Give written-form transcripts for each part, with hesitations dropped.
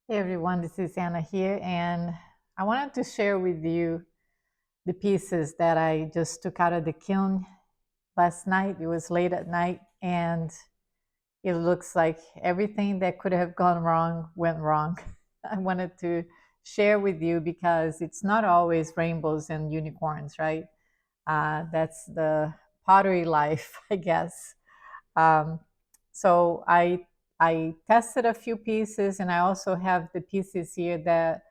Hey everyone, this is Anna here, and I wanted to share with you the pieces that I just took out of the kiln last night. It was late at night, and it looks like everything that could have gone wrong went wrong. I wanted to share with you because it's not always rainbows and unicorns, right? That's the pottery life, I guess. Um, so I tested a few pieces, and I also have the pieces here that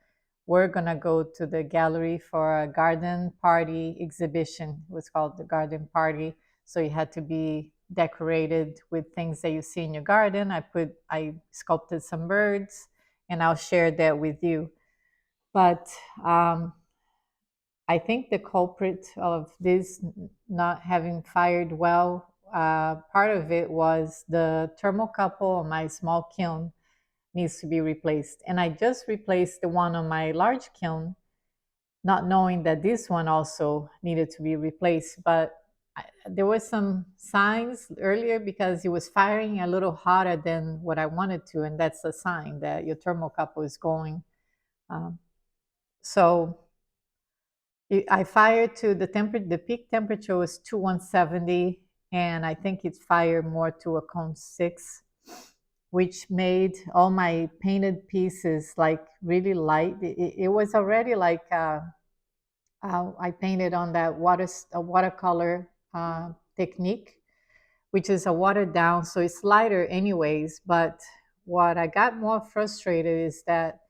we're gonna go to the gallery for a garden party exhibition. It was called the garden party. So you had to be decorated with things that you see in your garden. I sculpted some birds, and I'll share that with you. But I think the culprit of this not having fired well, part of it was the thermocouple on my small kiln needs to be replaced. And I just replaced the one on my large kiln, not knowing that this one also needed to be replaced. But there were some signs earlier because it was firing a little hotter than what I wanted to, and that's a sign that your thermocouple is going. Um, so I fired to the peak temperature was 2170, and I think it fired more to a cone 6, which made all my painted pieces like really light. It was already like I painted on that watercolor technique, which is a watered down, so it's lighter anyways. But what I got more frustrated is that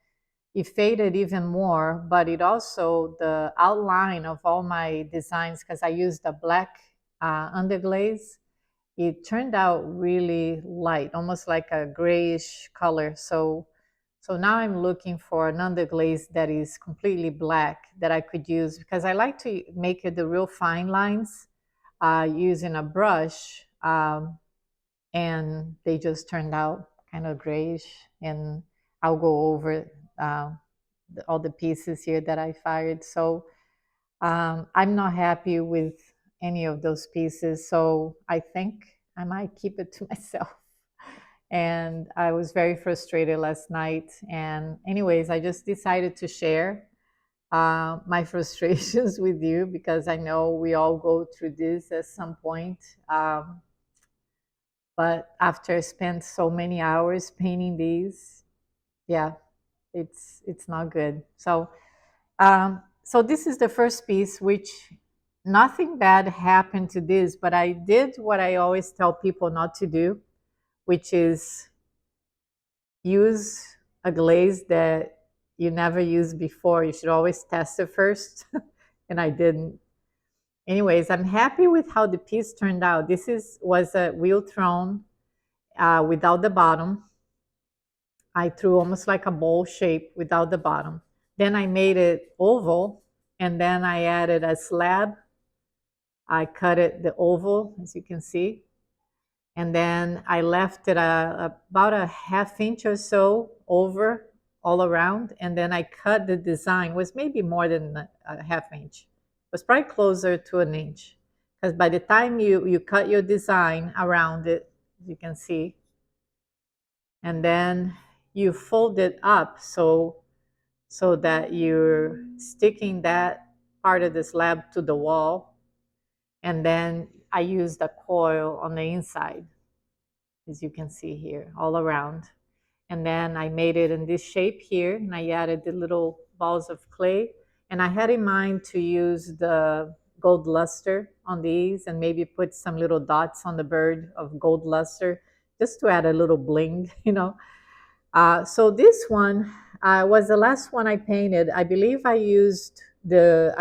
it faded even more, but it also, the outline of all my designs, because I used a black underglaze, it turned out really light, almost like a grayish color. So now I'm looking for an underglaze that is completely black that I could use, because I like to make it the real fine lines using a brush, and they just turned out kind of grayish. And I'll go over uh, all the pieces here that I fired. So I'm not happy with any of those pieces. So I think I might keep it to myself. And I was very frustrated last night. And, anyways, I just decided to share my frustrations with you because I know we all go through this at some point. But after I spent so many hours painting these, yeah, it's not good. So this is the first piece, which nothing bad happened to this, but I did what I always tell people not to do, which is use a glaze that you never used before. You should always test it first, and I didn't. Anyways, I'm happy with how the piece turned out. Was a wheel thrown without the bottom. I threw almost like a bowl shape without the bottom. Then I made it oval, and then I added a slab. I cut it the oval, as you can see, and then I left it about a half inch or so over all around, and then I cut the design. It was maybe more than a half inch. It was probably closer to an inch, because by the time you cut your design around it, as you can see, and then you fold it up so that you're sticking that part of the slab to the wall. And then I used a coil on the inside, as you can see here, all around. And then I made it in this shape here, and I added the little balls of clay. And I had in mind to use the gold luster on these and maybe put some little dots on the bird of gold luster just to add a little bling, you know. So this one was the last one I painted. I believe I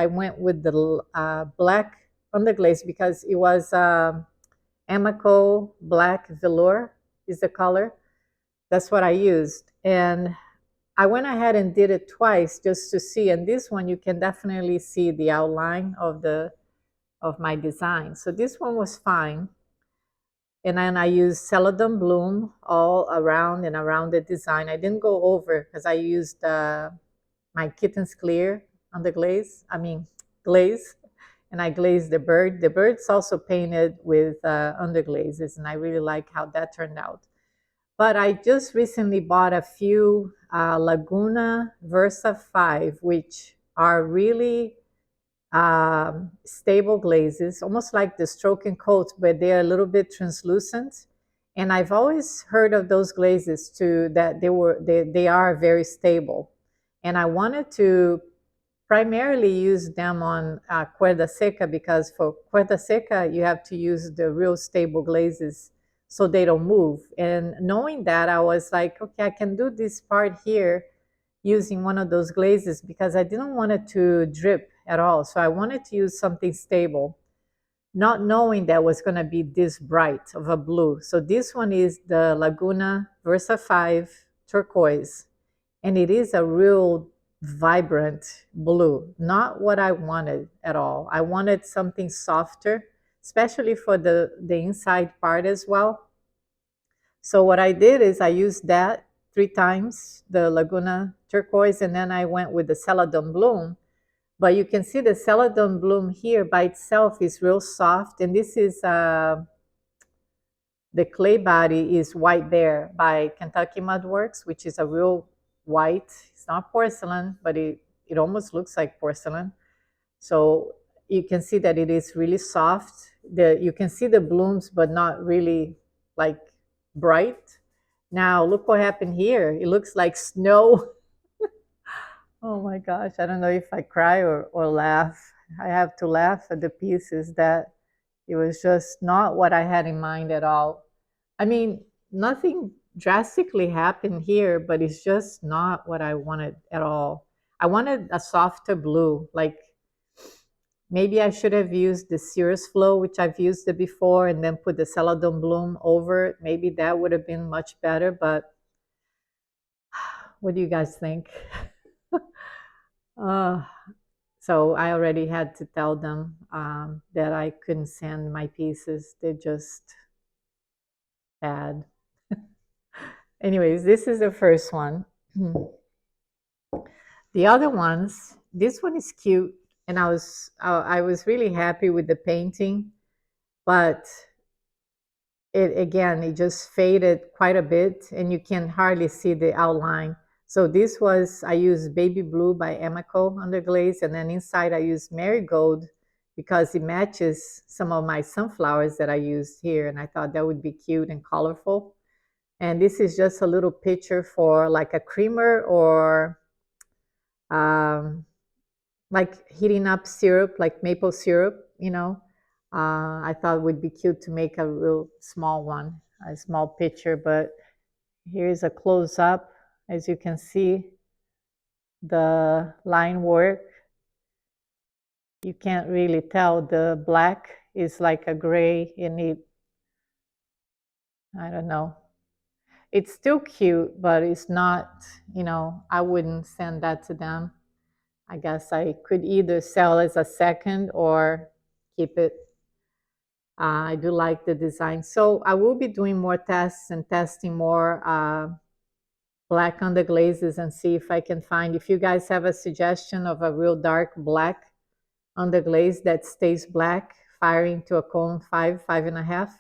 went with the black underglaze because it was Amico black velour is the color. That's what I used. And I went ahead and did it twice just to see. And this one, you can definitely see the outline of my design. So this one was fine. And then I used Celadon Bloom all around and around the design. I didn't go over because I used my Kitten's Clear underglaze, glaze, and I glazed the bird. The bird's also painted with underglazes, and I really like how that turned out. But I just recently bought a few Laguna Versa 5, which are really stable glazes, almost like the stroke and coat, but they're a little bit translucent. And I've always heard of those glazes too, that they are very stable. And I wanted to primarily use them on cuerda seca, because for cuerda seca you have to use the real stable glazes so they don't move. And knowing that, I was like, okay, I can do this part here using one of those glazes, because I didn't want it to drip at all. So I wanted to use something stable, not knowing that was going to be this bright of a blue. So this one is the Laguna Versa 5 turquoise, and it is a real vibrant blue, not what I wanted at all. I wanted something softer, especially for the inside part as well. So what I did is I used that 3 times, the Laguna turquoise, and then I went with the Celadon bloom. But you can see the Celadon bloom here by itself is real soft, and this is the clay body is White Bear by Kentucky Mud Works, which is a real white. It's not porcelain, but it almost looks like porcelain. So you can see that it is really soft. You can see the blooms, but not really like bright. Now look what happened here. It looks like snow. Oh my gosh, I don't know if I cry or laugh. I have to laugh at the pieces that it was just not what I had in mind at all. I mean, nothing drastically happened here, but it's just not what I wanted at all. I wanted a softer blue, like maybe I should have used the Cirrus Flow, which I've used it before, and then put the Celadon Bloom over it. Maybe that would have been much better, but what do you guys think? uh, so I already had to tell them that I couldn't send my pieces. They're just bad. Anyways, this is the first one. The other ones, this one is cute, and I was really happy with the painting, but it just faded quite a bit, and you can hardly see the outline. So this was, I used Baby Blue by Emiko Underglaze, and then inside I used Marigold because it matches some of my sunflowers that I used here, and I thought that would be cute and colorful. And this is just a little picture for like a creamer or um, like heating up syrup, like maple syrup, you know. I thought it would be cute to make a real small one, a small picture, but here's a close up. As you can see, the line work, you can't really tell. The black is like a gray, and I don't know. It's still cute, but it's not, I wouldn't send that to them. I guess I could either sell as a second or keep it. I do like the design. So I will be doing more tests and testing more black underglazes and see if I can find, if you guys have a suggestion of a real dark black underglaze that stays black, firing to a cone 5.5,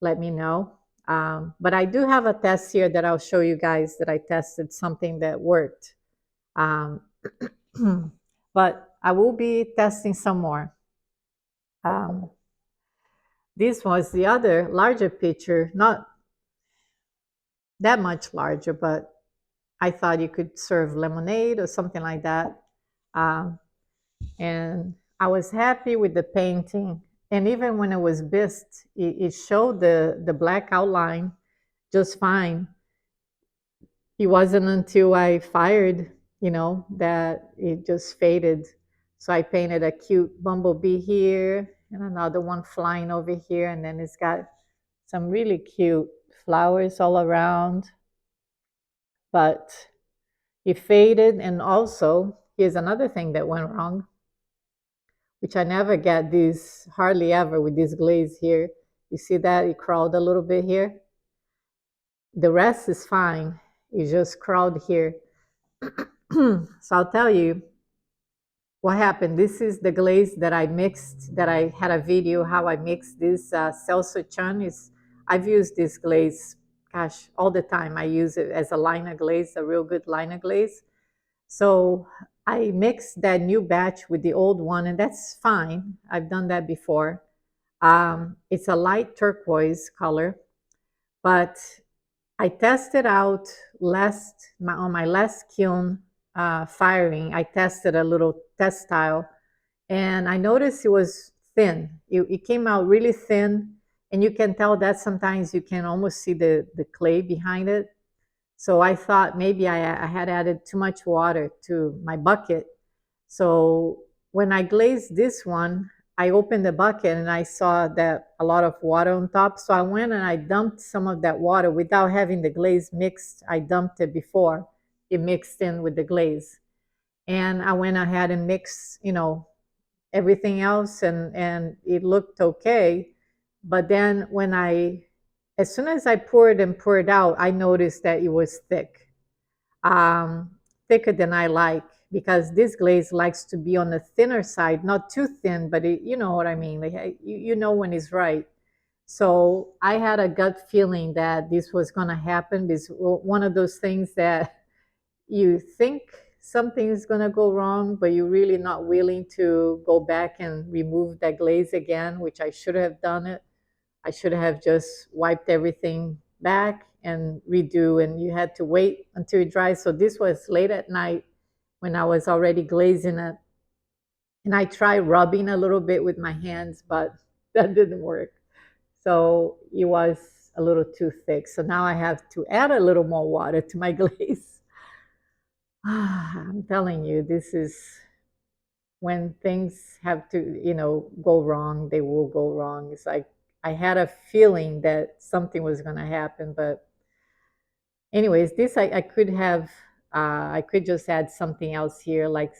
let me know. But I do have a test here that I'll show you guys that I tested something that worked. Um, but I will be testing some more. This was the other larger picture, not that much larger, but I thought you could serve lemonade or something like that. Um, and I was happy with the painting. And even when it was bisqued, it showed the black outline just fine. It wasn't until I fired, that it just faded. So I painted a cute bumblebee here and another one flying over here. And then it's got some really cute flowers all around. But it faded. And also, here's another thing that went wrong, which I never get this, hardly ever with this glaze here. You see that? It crawled a little bit here. The rest is fine. It just crawled here. So I'll tell you what happened. This is the glaze that I mixed, that I had a video how I mixed this Celso Chan. I've used this glaze, gosh, all the time. I use it as a liner glaze, a real good liner glaze. So I mixed that new batch with the old one, and that's fine. I've done that before. It's a light turquoise color, but I tested out on my last kiln firing. I tested a little test style, and I noticed it was thin. It came out really thin, and you can tell that sometimes you can almost see the clay behind it. So I thought maybe I had added too much water to my bucket. So when I glazed this one, I opened the bucket and I saw that a lot of water on top. So I went and I dumped some of that water without having the glaze mixed. I dumped it before it mixed in with the glaze. And I went ahead and mixed, everything else, and it looked okay. But then as soon as I poured out, I noticed that it was thick, um, thicker than I like, because this glaze likes to be on the thinner side, not too thin, but you know what I mean. Like, you know when it's right. So I had a gut feeling that this was going to happen. This one of those things that you think something is going to go wrong, but you're really not willing to go back and remove that glaze again, which I should have done it. I should have just wiped everything back and redo, and you had to wait until it dries. So this was late at night when I was already glazing it. And I tried rubbing a little bit with my hands, but that didn't work. So it was a little too thick. So now I have to add a little more water to my glaze. I'm telling you, this is when things have to, go wrong, they will go wrong. It's like I had a feeling that something was going to happen, but anyways, this I could have, I could just add something else here, like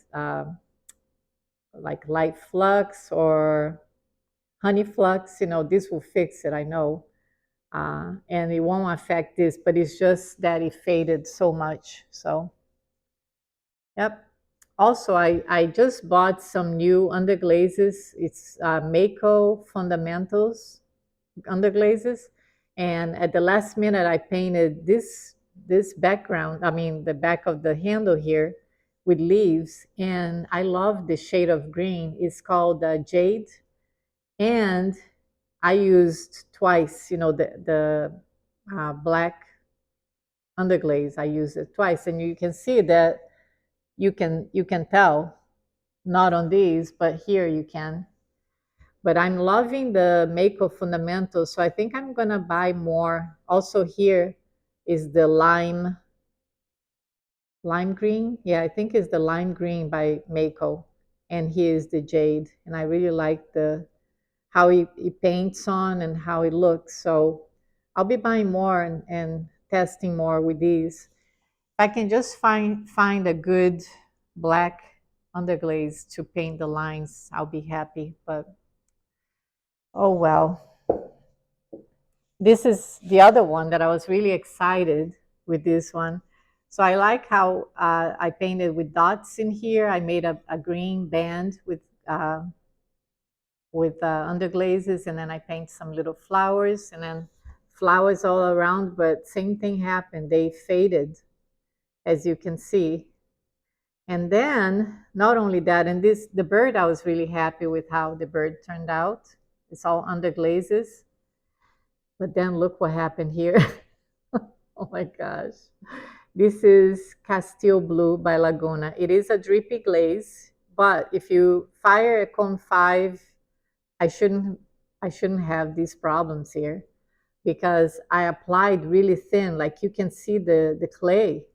light flux or honey flux. This will fix it, I know, and it won't affect this, but it's just that it faded so much. So, yep. Also, I just bought some new underglazes. It's Mako Fundamentals underglazes, and at the last minute, I painted this background. I mean, the back of the handle here with leaves, and I love the shade of green. It's called Jade, and I used twice. The black underglaze. I used it twice, and you can see that you can tell, not on these, but here you can. But I'm loving the Mako fundamentals, so I think I'm gonna buy more. Also here is the lime green. Yeah, I think it's the lime green by Mako, and here is the jade. And I really like the how he paints on and how it looks. So I'll be buying more and testing more with these. If I can just find a good black underglaze to paint the lines, I'll be happy. But oh well. This is the other one that I was really excited with this one. So I like how I painted with dots in here. I made a green band with underglazes, and then I paint some little flowers, and then flowers all around. But same thing happened; they faded, as you can see. And then not only that, and the bird, I was really happy with how the bird turned out. It's all underglazes. But then look what happened here. Oh my gosh. This is Castile Blue by Laguna. It is a drippy glaze, but if you fire a cone 5, I shouldn't have these problems here, because I applied really thin, like you can see the clay.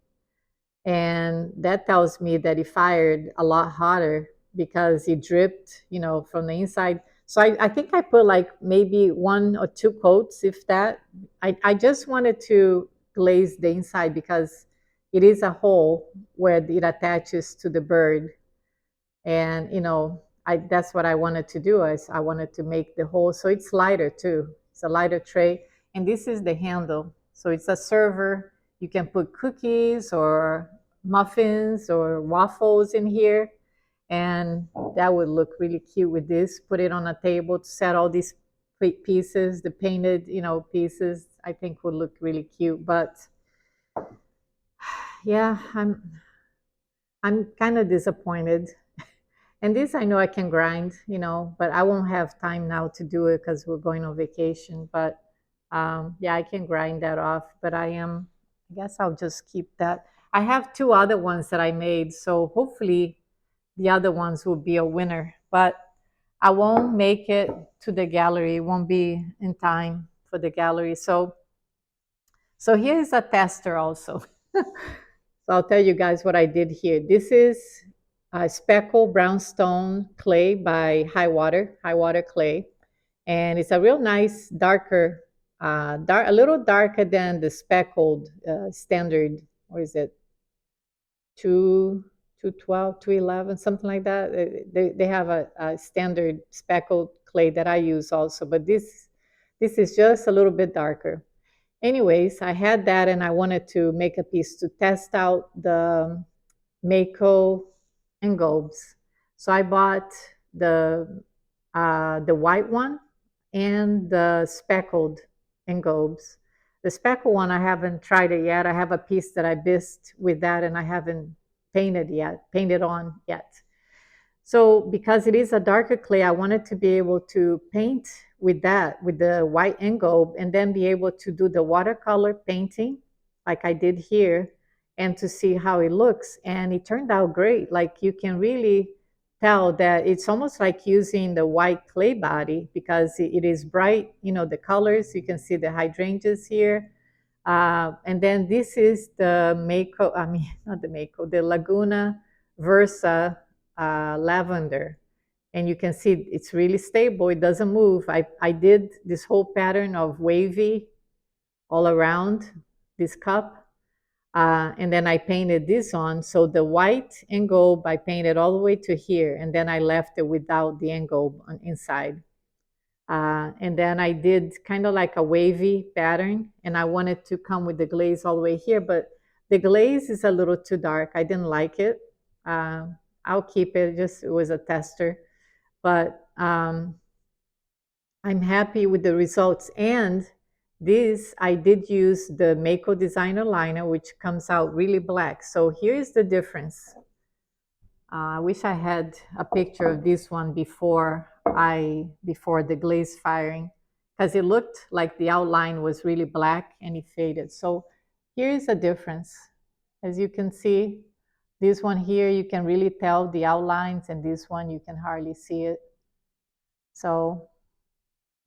And that tells me that it fired a lot hotter because it dripped, from the inside. So I think I put like maybe 1 or 2 coats, if that. I just wanted to glaze the inside because it is a hole where it attaches to the bird. And, that's what I wanted to do. I wanted to make the hole so it's lighter too. It's a lighter tray. And this is the handle. So it's a server. You can put cookies or muffins or waffles in here. And that would look really cute with this. Put it on a table to set all these pieces, the painted, pieces. I think would look really cute. But yeah, I'm kind of disappointed. And this I know I can grind, but I won't have time now to do it because we're going on vacation. But yeah, I can grind that off. But I guess I'll just keep that. I have two other ones that I made, so hopefully the other ones will be a winner. But I won't make it to the gallery. It won't be in time for the gallery. So here is a tester also. So I'll tell you guys what I did here. This is a speckled brownstone clay by High Water Clay. And it's a real nice, darker, a little darker than the speckled standard, or is it 212, 211, something like that. They have a standard speckled clay that I use also, but this is just a little bit darker. Anyways, I had that and I wanted to make a piece to test out the Mako engobes. So I bought the white one and the speckled engobes. The speckled one I haven't tried it yet. I have a piece that I bisqued with that and I haven't painted on yet. So because it is a darker clay, I wanted to be able to paint with that, with the white engobe, and then be able to do the watercolor painting like I did here and to see how it looks. And it turned out great. Like you can really tell that it's almost like using the white clay body because it is bright, the colors. You can see the hydrangeas here. And then this is the Mako, I mean, not the Mako, the Laguna Versa lavender. And you can see it's really stable. It doesn't move. I did this whole pattern of wavy all around this cup. And then I painted this on. So the white engobe, I painted all the way to here. And then I left it without the engobe on inside. And then I did kind of like a wavy pattern. And I wanted to come with the glaze all the way here. But the glaze is a little too dark. I didn't like it. I'll keep it. Just it was a tester. But I'm happy with the results. And this, I did use the Mako Designer liner, which comes out really black. So here's the difference. I wish I had a picture of this one before the glaze firing, because it looked like the outline was really black and it faded. So here's a difference. As you can see, this one here, you can really tell the outlines, and this one, you can hardly see it. So,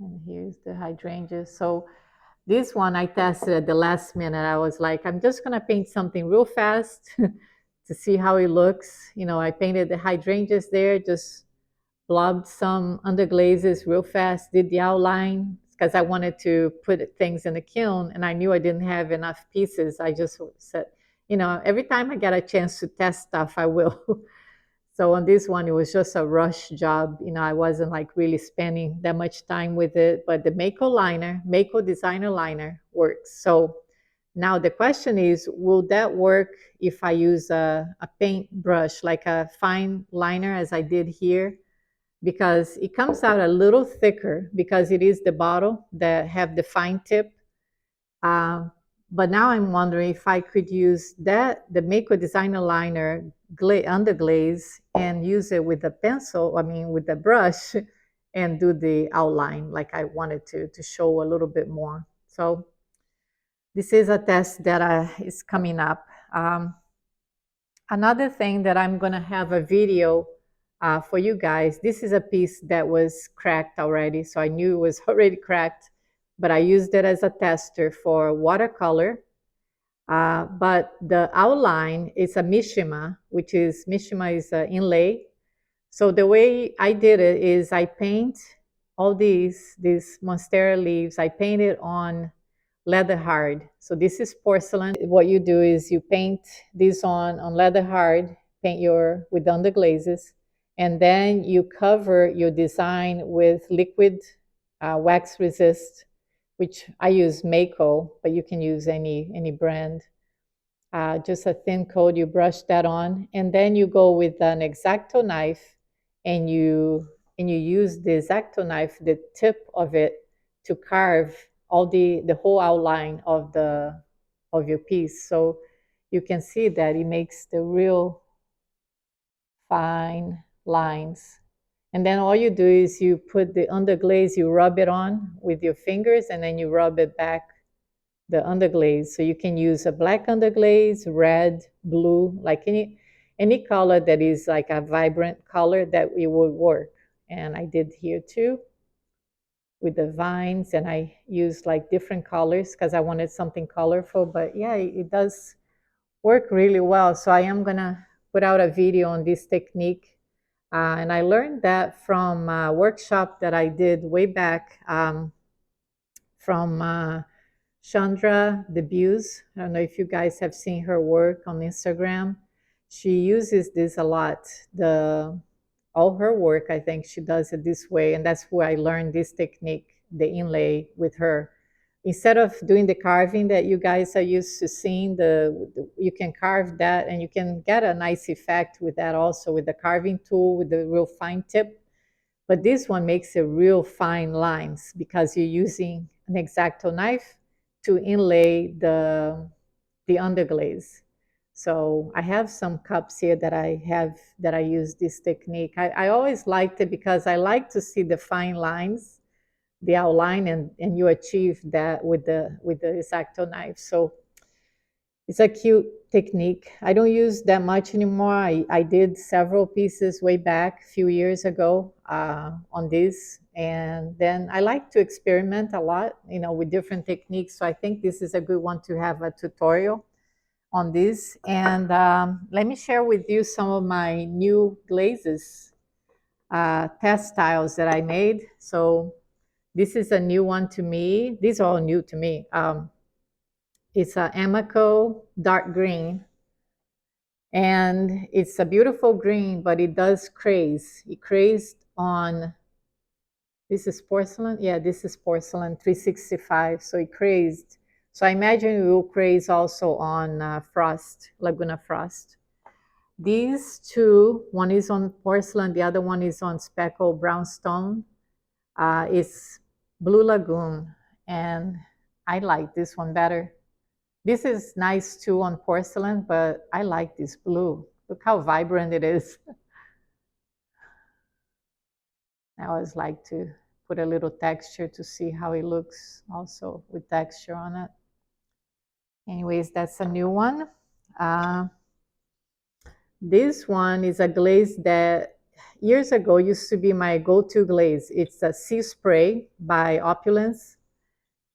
and here's the hydrangeas. So this one I tested at the last minute. I was like, I'm just gonna paint something real fast to see how it looks. I painted the hydrangeas there, just blobbed some underglazes real fast, did the outline because I wanted to put things in the kiln and I knew I didn't have enough pieces. I just said, every time I get a chance to test stuff, I will. So on this one, it was just a rush job. I wasn't like really spending that much time with it, but the Mako Designer liner works. So now the question is, will that work if I use a paint brush, like a fine liner as I did here? Because it comes out a little thicker because it is the bottle that have the fine tip. But now I'm wondering if I could use the Mako Designer liner underglaze and use it with a pencil, with the brush, and do the outline like I wanted to show a little bit more. So this is a test that is coming up. Another thing that I'm going to have a video for you guys. This is a piece that was cracked already, so I knew it was already cracked, but I used it as a tester for watercolor. But the outline is a Mishima, Mishima is an inlay. So the way I did it is I paint all these monstera leaves. I paint it on leather hard. So this is porcelain. What you do is you paint this on leather hard, with underglazes, and then you cover your design with liquid wax resist, which I use Mako, but you can use any brand. Just a thin coat, you brush that on, and then you go with an X-Acto knife, and you use the X-Acto knife, the tip of it, to carve all the whole outline of your piece. So you can see that it makes the real fine lines. And then all you do is you put the underglaze, you rub it on with your fingers, and then you rub it back, the underglaze. So you can use a black underglaze, red, blue, like any color that is like a vibrant color that it would work. And I did here too with the vines, and I used like different colors because I wanted something colorful. But yeah, it does work really well. So I am gonna put out a video on this technique. And I learned that from a workshop that I did way back from Chandra Debuse. I don't know if you guys have seen her work on Instagram. She uses this a lot. All her work, I think she does it this way, and that's where I learned this technique, the inlay, with her. Instead of doing the carving that you guys are used to seeing, you can carve that, and you can get a nice effect with that also, with the carving tool, with the real fine tip. But this one makes it real fine lines because you're using an X-Acto knife to inlay the underglaze. So I have some cups here that I use this technique. I always liked it because I like to see the fine lines, the outline, and you achieve that with the X-Acto knife. So it's a cute technique. I don't use that much anymore. I did several pieces way back a few years ago on this. And then I like to experiment a lot, with different techniques. So I think this is a good one to have a tutorial on this. And let me share with you some of my new glazes test styles that I made. So this is a new one to me. These are all new to me. It's a Amico dark green, and it's a beautiful green, but it does craze. It crazed on, this is porcelain? Yeah, this is porcelain 365, so it crazed. So I imagine it will craze also on frost, Laguna Frost. These two, one is on porcelain, the other one is on speckled brownstone. It's Blue Lagoon, and I like this one better. This is nice too on porcelain, but I like this blue. Look how vibrant it is. I always like to put a little texture to see how it looks also with texture on it. Anyways, that's a new one. This one is a glaze that years ago used to be my go-to glaze. It's a Sea Spray by Opulence.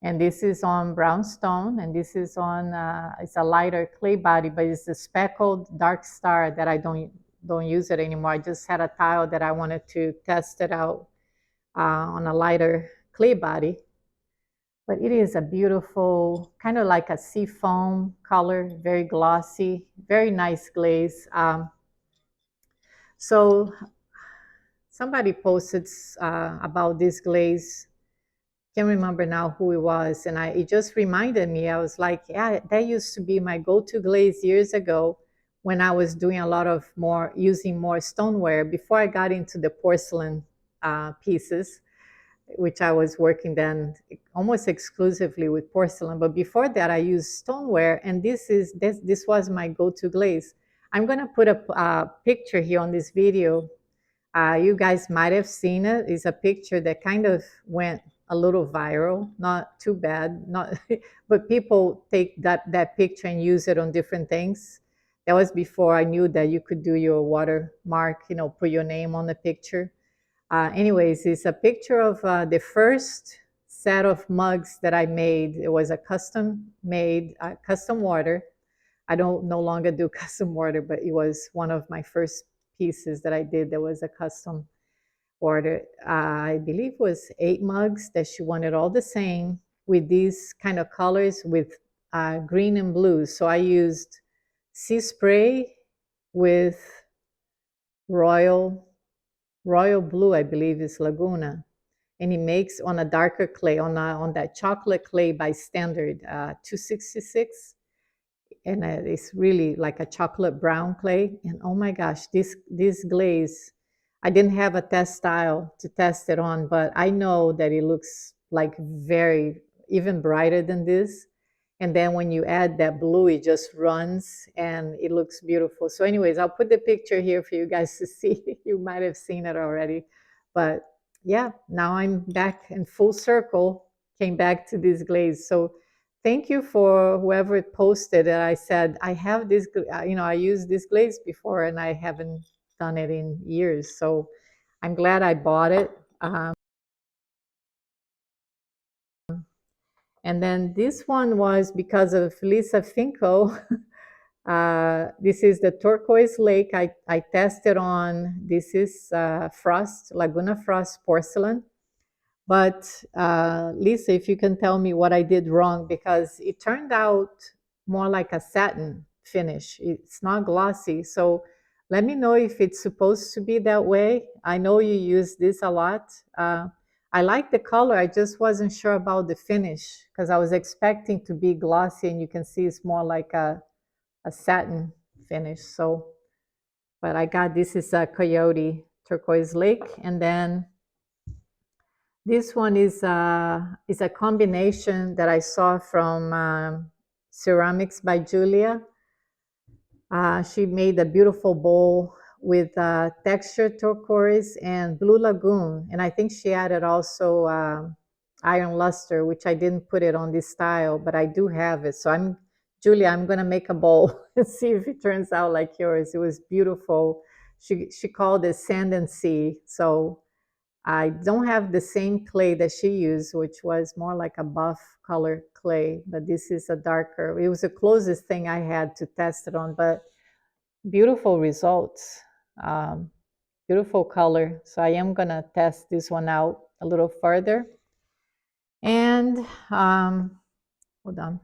And this is on brownstone, and this is on, it's a lighter clay body, but it's a speckled dark star that I don't use it anymore. I just had a tile that I wanted to test it out on a lighter clay body. But it is a beautiful, kind of like a sea foam color, very glossy, very nice glaze. So somebody posted about this glaze. Can't remember now who it was, and it just reminded me. I was like, yeah, that used to be my go-to glaze years ago when I was doing a lot of using more stoneware before I got into the porcelain pieces, which I was working then almost exclusively with porcelain. But before that, I used stoneware, and this was my go-to glaze. I'm gonna put a picture here on this video. You guys might have seen it. It's a picture that kind of went a little viral, not too bad, but people take that picture and use it on different things. That was before I knew that you could do your watermark, put your name on the picture. Anyways, it's a picture of the first set of mugs that I made. It was a custom made, custom water. I don't no longer do custom water, but it was one of my first pieces that I did that was a custom order. I believe it was 8 mugs that she wanted all the same with these kind of colors with green and blue. So I used Sea Spray with royal blue, I believe is Laguna. And it makes on a darker clay, on that chocolate clay by standard 266. And it's really like a chocolate brown clay. And oh my gosh, this glaze, I didn't have a test style to test it on, but I know that it looks like even brighter than this. And then when you add that blue, it just runs and it looks beautiful. So anyways, I'll put the picture here for you guys to see. You might have seen it already. But yeah, now I'm back in full circle, came back to this glaze. So thank you for whoever posted it. I said, I have this, I used this glaze before and I haven't done it in years. So I'm glad I bought it. And then this one was because of Lisa Finko. This is the turquoise lake I tested on. This is Frost, Laguna Frost porcelain. But Lisa, if you can tell me what I did wrong, because it turned out more like a satin finish. It's not glossy. So let me know if it's supposed to be that way. I know you use this a lot. I like the color. I just wasn't sure about the finish because I was expecting to be glossy, and you can see it's more like a satin finish. So, but I got this is a Coyote Turquoise Lake, and then this one is a combination that I saw from Ceramics by Julia. She made a beautiful bowl with textured turquoise and blue lagoon, and I think she added also iron luster, which I didn't put it on this style, but I do have it. So Julia, I'm gonna make a bowl and see if it turns out like yours. It was beautiful. She called it sand and sea. So I don't have the same clay that she used, which was more like a buff color clay, but this is a darker. It was the closest thing I had to test it on, but beautiful results, um, beautiful color. So I am gonna test this one out a little further. And hold on.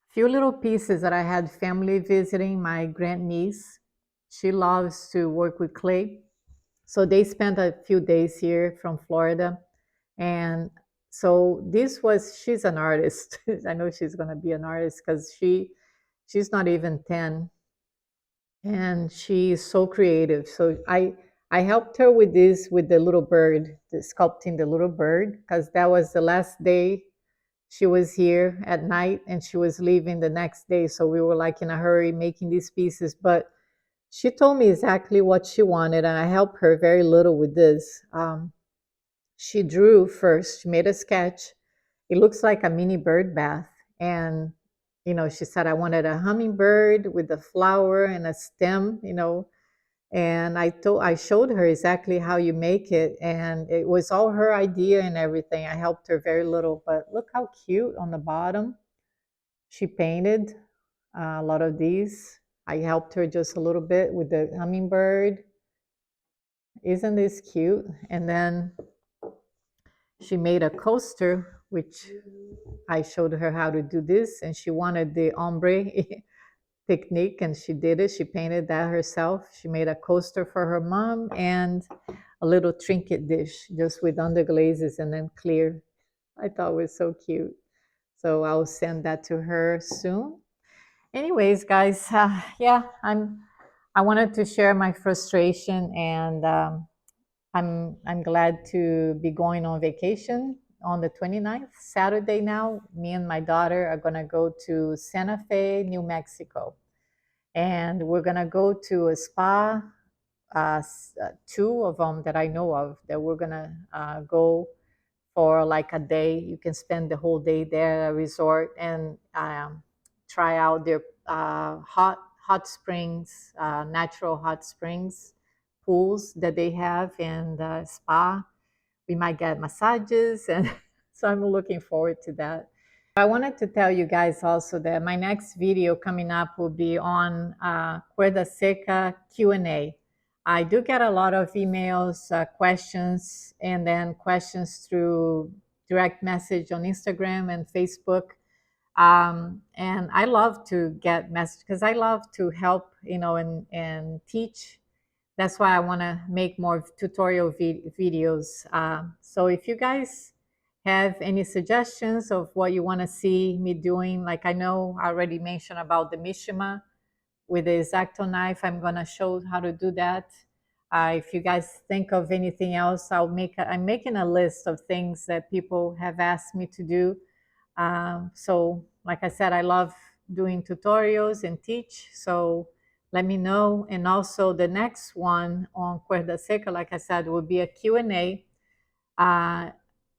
Few little pieces that I had family visiting, my grandniece. She loves to work with clay. So they spent a few days here from Florida. And so she's an artist. I know she's going to be an artist because she's not even 10 and she's so creative. So I helped her with this, with the little bird, the sculpting the little bird, because that was the last day she was here at night and she was leaving the next day. So we were like in a hurry making these pieces. But she told me exactly what she wanted, and I helped her very little with this. She drew first, she made a sketch. It looks like a mini bird bath. And, she said, I wanted a hummingbird with a flower and a stem, and I showed her exactly how you make it. And it was all her idea and everything. I helped her very little, but look how cute on the bottom. She painted a lot of these. I helped her just a little bit with the hummingbird. Isn't this cute? And then she made a coaster, which I showed her how to do this, and she wanted the ombre technique, and she did it. She painted that herself. She made a coaster for her mom and a little trinket dish just with underglazes and then clear. I thought it was so cute. So I'll send that to her soon. Anyways, guys, yeah, I wanted to share my frustration, and I'm glad to be going on vacation on the 29th, Saturday now. Me and my daughter are going to go to Santa Fe, New Mexico. And we're going to go to a spa, two of them that I know of, that we're going to go for like a day. You can spend the whole day there at a resort and try out their hot springs, natural hot springs pools that they have, and spa. We might get massages, and so I'm looking forward to that. I wanted to tell you guys also that my next video coming up will be on Cuerda Seca Q&A. I do get a lot of emails, questions, and then questions through direct message on Instagram and Facebook. And I love to get messages because I love to help, and teach. That's why I want to make more tutorial videos. So if you guys have any suggestions of what you want to see me doing, like I know I already mentioned about the Mishima with the X-Acto knife, I'm going to show how to do that. If you guys think of anything else, I'm making a list of things that people have asked me to do. So, like I said, I love doing tutorials and teach. So let me know. And also the next one on Cuerda Seca, like I said, will be a Q&A. Uh,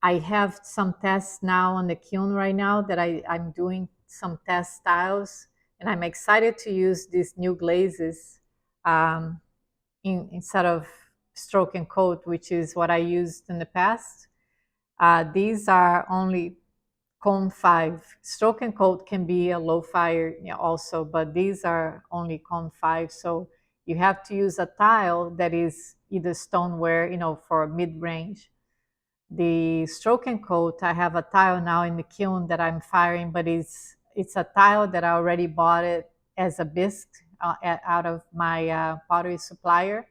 I have some tests now on the kiln right now that I'm doing some test styles, and I'm excited to use these new glazes um, instead of stroke and coat, which is what I used in the past. These are only cone 5. Stroke and coat can be a low fire, also, but these are only cone 5. So you have to use a tile that is either stoneware, for mid-range. The stroke and coat, I have a tile now in the kiln that I'm firing, but it's a tile that I already bought it as a bisque out of my pottery supplier.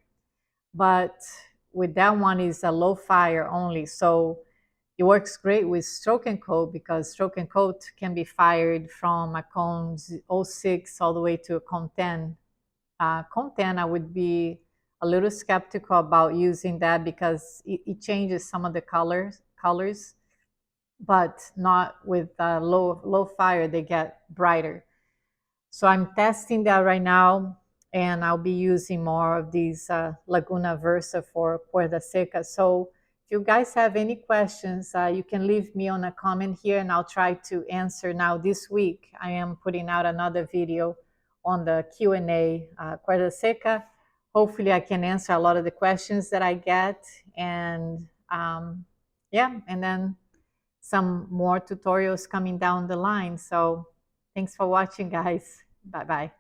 But with that one is a low fire only, so it works great with stroke and coat because stroke and coat can be fired from a cone 06 all the way to a cone 10. Cone 10, I would be a little skeptical about using that because it changes some of the colors, but not with low fire. They get brighter. So I'm testing that right now, and I'll be using more of these Laguna Versa for Cuerda Seca. So if you guys have any questions, you can leave me on a comment here, and I'll try to answer. Now this week, I am putting out another video on the Q&A Cuerda Seca. Hopefully, I can answer a lot of the questions that I get, and yeah, and then some more tutorials coming down the line. So thanks for watching, guys. Bye bye.